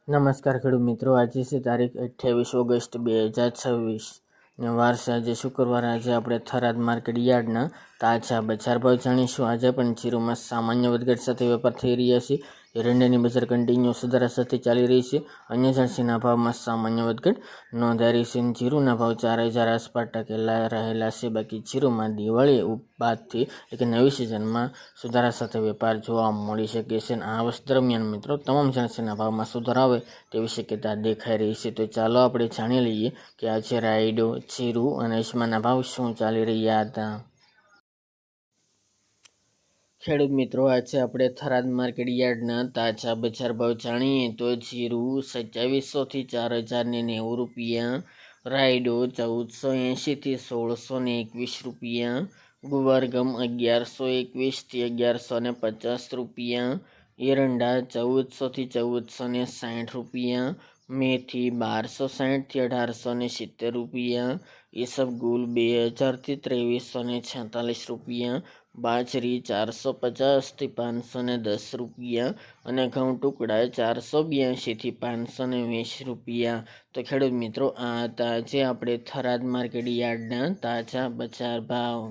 નમસ્કાર ખેડૂત મિત્રો, આજે છે તારીખ 28 ઓગસ્ટ 2026 ને વાર છે આજે શુક્રવાર. આજે આપણે થરાદ માર્કેટ યાર્ડના તાજા બજાર ભાવ જાણીશું. આજે પણ જીરુમાં સામાન્ય વધઘટ સાથે વેપાર થઈ રહ્યા છે. એરંડાની બજાર કન્ટિન્યુ સુધારા સાથે ચાલી રહી છે. અન્ય ચાસીના ભાવમાં સામાન્ય વધઘટ નોંધાઈ છે. જીરુના ભાવ 4000 આસપાસ ટકેલા રહેલા છે. બાકી જીરુમાં દિવાળી બાદથી એટલે કે નવી સિઝનમાં સુધારા સાથે વેપાર જોવા મળી શકે છે. આ વર્ષ દરમિયાન મિત્રો તમામ ચાસીના ભાવમાં સુધારો આવે તેવી શક્યતા દેખાઈ રહી છે. તો ચાલો આપણે જાણી લઈએ કે આજે રાયડો, જીરું અને અજમાના ભાવ શું ચાલી રહ્યા હતા. ખેડૂત મિત્રો, આજે આપણે થરાદ માર્કેટ યાર્ડના તાજા બજાર ભાવ જાણીએ તો જીરું 2700 થી 4090 રૂપિયા, રાયડો 1480 થી 1621 રૂપિયા, ગુવારગમ 1121 થી 1150 રૂપિયા, એરંડા 1400 થી 1460 રૂપિયા, મેથી 1260 થી 1870 રૂપિયા, ઈસબગુલ 2000 થી 2346 રૂપિયા, બાજરી 450 થી 510 રૂપિયા અને ઘઉં ટુકડા 482 થી 520 રૂપિયા. તો ખેડૂત મિત્રો, આ હતા આજે આપણે થરાદ માર્કેટ યાર્ડના તાજા બજાર ભાવ.